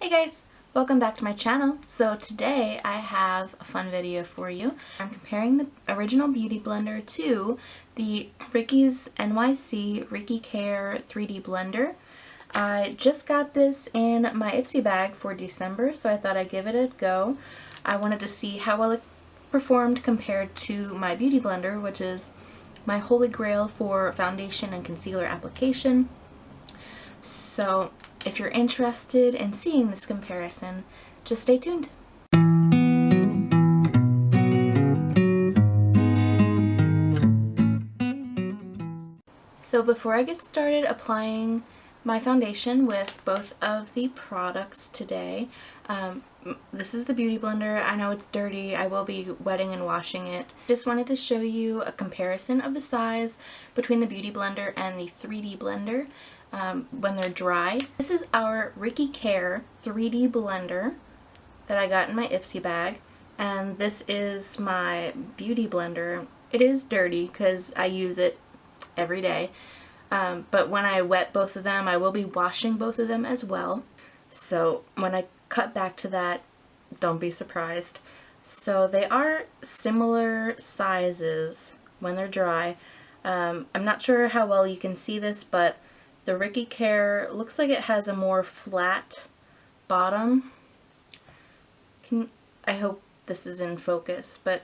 Hey guys, welcome back to my channel. So today I have a fun video for you. I'm comparing the original Beautyblender to the Ricky's NYC Rickycare 3D blender. I just got this in my Ipsy bag for December, so I thought I'd give it a go. I wanted to see how well it performed compared to my Beautyblender, which is my holy grail for foundation and concealer application. So if you're interested in seeing this comparison, just stay tuned. So before I get started applying my foundation with both of the products today, this is the Beautyblender. I know it's dirty. I will be wetting and washing it. Just wanted to show you a comparison of the size between the Beautyblender and the 3D blender when they're dry. This is our Rickycare 3D blender that I got in my Ipsy bag, and this is my Beautyblender. It is dirty because I use it every day, but when I wet both of them, I will be washing both of them as well. So when I cut back to that, don't be surprised. So they are similar sizes when they're dry. I'm not sure how well you can see this, but the Rickycare looks like it has a more flat bottom. I hope this is in focus, but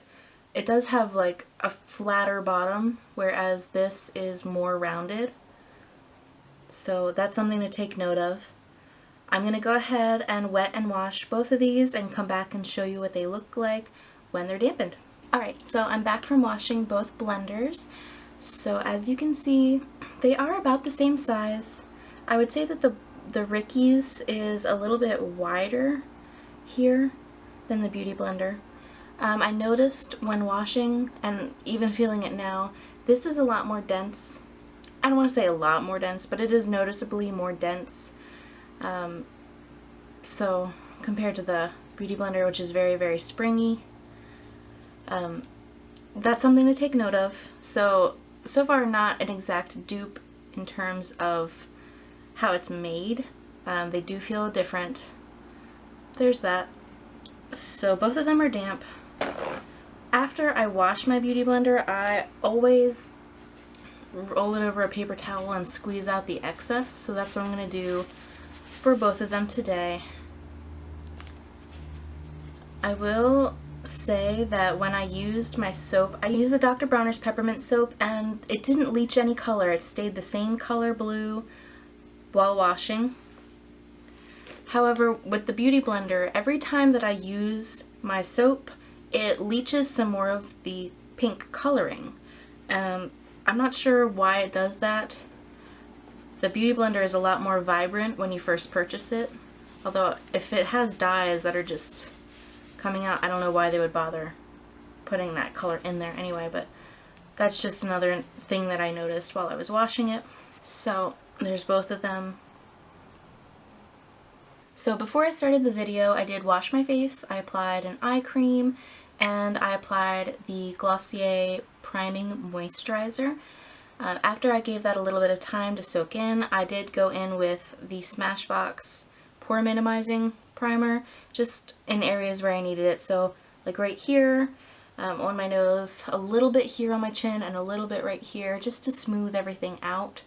it does have like a flatter bottom, whereas this is more rounded. So that's something to take note of. I'm going to go ahead and wet and wash both of these and come back and show you what they look like when they're dampened. Alright, so I'm back from washing both blenders. So as you can see, they are about the same size. I would say that the Ricky's is a little bit wider here than the Beautyblender. I noticed when washing, and even feeling it now, this is a lot more dense. I don't want to say a lot more dense, but it is noticeably more dense. So compared to the Beautyblender, which is very, very springy, that's something to take note of. So far not an exact dupe in terms of how it's made. They do feel different. There's that. So both of them are damp. After I wash my Beautyblender, I always roll it over a paper towel and squeeze out the excess. So that's what I'm going to do for both of them today. I will say that when I used my soap, I used the Dr. Bronner's peppermint soap, and it didn't leach any color. It stayed the same color blue while washing. However, with the Beautyblender, every time that I use my soap, it leaches some more of the pink coloring. I'm not sure why it does that. The Beautyblender is a lot more vibrant when you first purchase it, although if it has dyes that are just coming out, I don't know why they would bother putting that color in there anyway, but that's just another thing that I noticed while I was washing it. So there's both of them. So before I started the video, I did wash my face. I applied an eye cream and I applied the Glossier Priming Moisturizer. After I gave that a little bit of time to soak in, I did go in with the Smashbox Pore Minimizing Primer, just in areas where I needed it. So like right here on my nose, a little bit here on my chin, and a little bit right here, just to smooth everything out.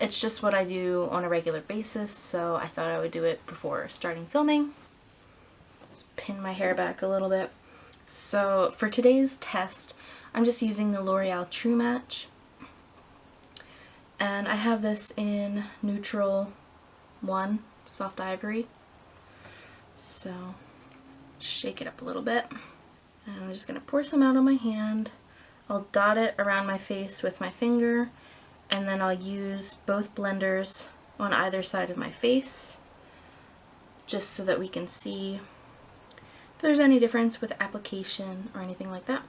It's just what I do on a regular basis, so I thought I would do it before starting filming. Just pin my hair back a little bit. So for today's test, I'm just using the L'Oreal True Match. And I have this in Neutral 1, Soft Ivory. So shake it up a little bit. And I'm just going to pour some out on my hand. I'll dot it around my face with my finger, and then I'll use both blenders on either side of my face, just so that we can see if there's any difference with application or anything like that.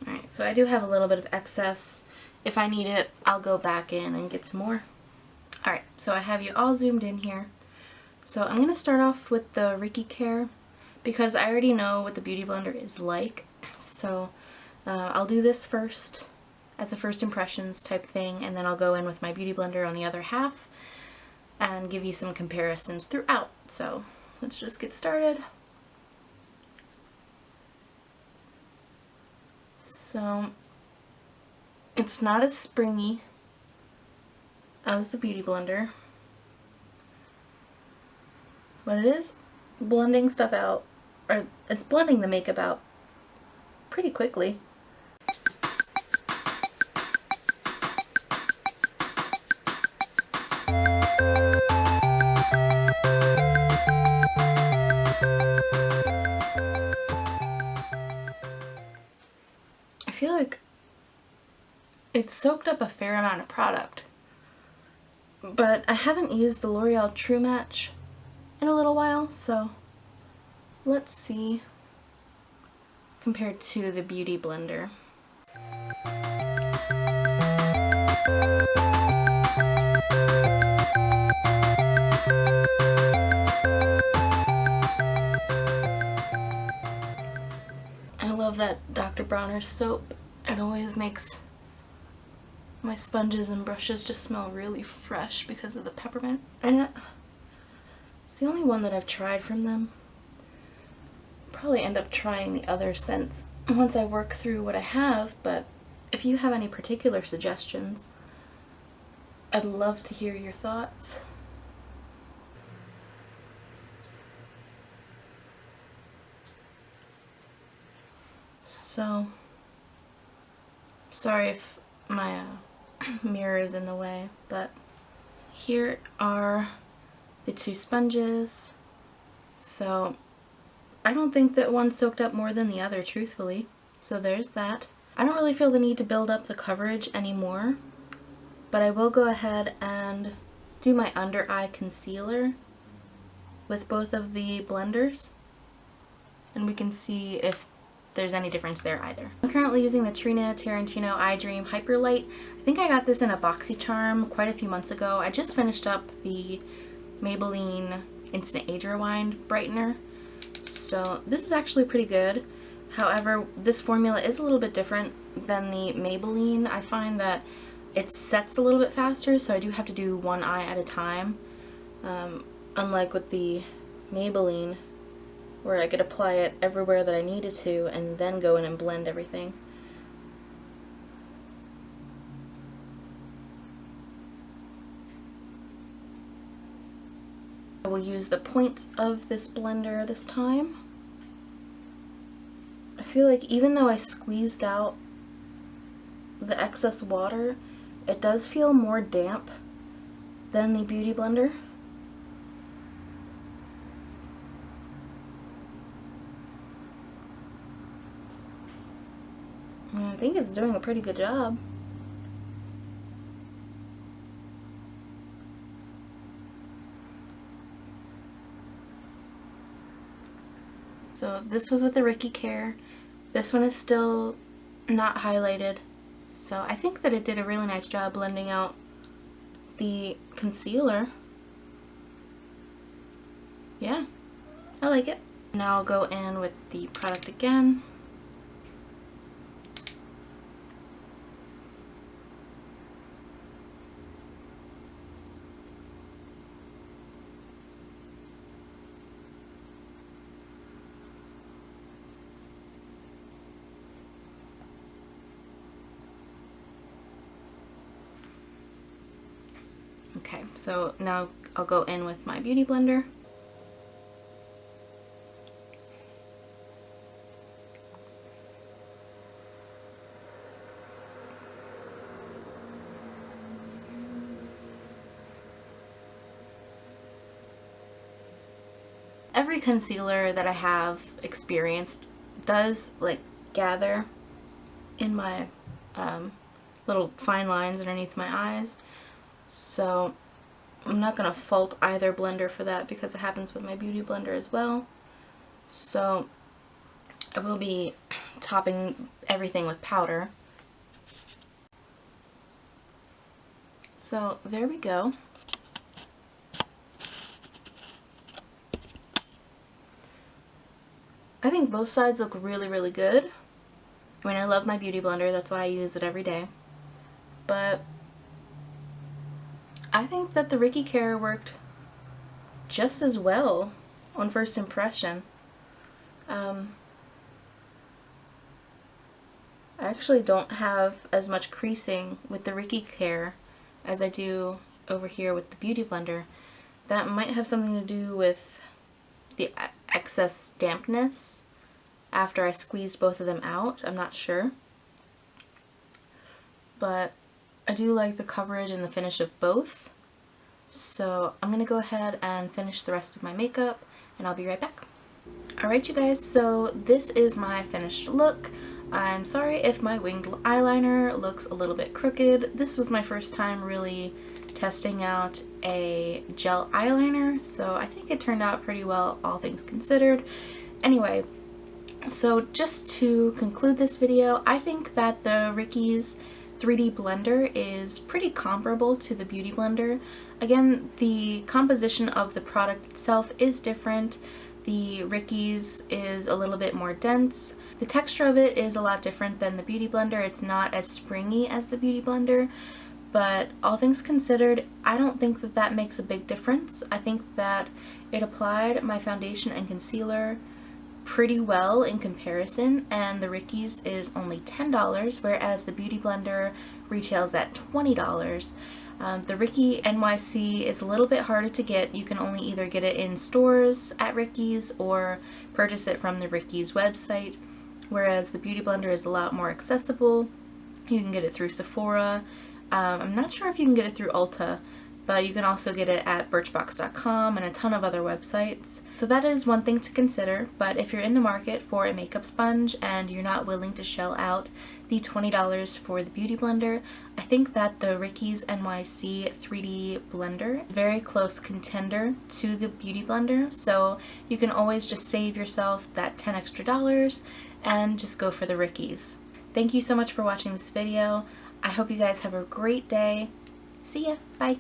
Alright, so I do have a little bit of excess. If I need it, I'll go back in and get some more. Alright, so I have you all zoomed in here. So I'm going to start off with the Rickycare because I already know what the Beautyblender is like. So I'll do this first as a first impressions type thing, and then I'll go in with my Beautyblender on the other half and give you some comparisons throughout. So let's just get started. So it's not as springy as the Beautyblender, but it is blending stuff out, or it's blending the makeup out pretty quickly. I feel like it's soaked up a fair amount of product, but I haven't used the L'Oreal True Match in a little while, so let's see compared to the Beautyblender. I love that Dr. Bronner's soap. It always makes my sponges and brushes just smell really fresh because of the peppermint in it. It's the only one that I've tried from them. Probably end up trying the other scents once I work through what I have, but if you have any particular suggestions, I'd love to hear your thoughts. So, sorry if my mirror is in the way, but here are the two sponges. So I don't think that one soaked up more than the other, truthfully. So there's that. I don't really feel the need to build up the coverage anymore, but I will go ahead and do my under eye concealer with both of the blenders, and we can see if there's any difference there either. I'm currently using the Trina Tarantino Eye Dream Hyperlight. I think I got this in a BoxyCharm quite a few months ago. I just finished up the Maybelline Instant Age Rewind Brightener, so this is actually pretty good. However, this formula is a little bit different than the Maybelline. I find that it sets a little bit faster, so I do have to do one eye at a time, unlike with the Maybelline, where I could apply it everywhere that I needed to and then go in and blend everything. I will use the point of this blender this time. I feel like even though I squeezed out the excess water, it does feel more damp than the Beautyblender. I think it's doing a pretty good job. So this was with the Rickycare. This one is still not highlighted, so I think that it did a really nice job blending out the concealer. Yeah, I like it. Now I'll go in with the product again. Okay, so now I'll go in with my Beautyblender. Every concealer that I have experienced does like gather in my little fine lines underneath my eyes. So I'm not going to fault either blender for that because it happens with my Beautyblender as well. So I will be topping everything with powder. So there we go. I think both sides look really, really good. I mean, I love my Beauty Blender, that's why I use it every day. But I think that the Rickycare worked just as well on first impression. I actually don't have as much creasing with the Rickycare as I do over here with the Beauty Blender. That might have something to do with the excess dampness after I squeezed both of them out. I'm not sure. But I do like the coverage and the finish of both. So I'm going to go ahead and finish the rest of my makeup and I'll be right back. Alright you guys, so this is my finished look. I'm sorry if my winged eyeliner looks a little bit crooked. This was my first time really testing out a gel eyeliner, so I think it turned out pretty well, all things considered. Anyway, so just to conclude this video, I think that the Ricky's 3D blender is pretty comparable to the Beauty Blender. Again, the composition of the product itself is different. The Ricky's is a little bit more dense. The texture of it is a lot different than the Beauty Blender. It's not as springy as the Beauty Blender, but all things considered, I don't think that that makes a big difference. I think that it applied my foundation and concealer pretty well in comparison, and the Ricky's is only $10, whereas the Beauty Blender retails at $20. The Ricky NYC is a little bit harder to get. You can only either get it in stores at Ricky's or purchase it from the Ricky's website, whereas the Beauty Blender is a lot more accessible. You can get it through Sephora. I'm not sure if you can get it through Ulta, but you can also get it at birchbox.com and a ton of other websites. So that is one thing to consider, but if you're in the market for a makeup sponge and you're not willing to shell out the $20 for the Beauty Blender, I think that the Ricky's NYC 3D blender, very close contender to the Beauty Blender, so you can always just save yourself that $10 extra and just go for the Ricky's. Thank you so much for watching this video. I hope you guys have a great day. See ya. Bye.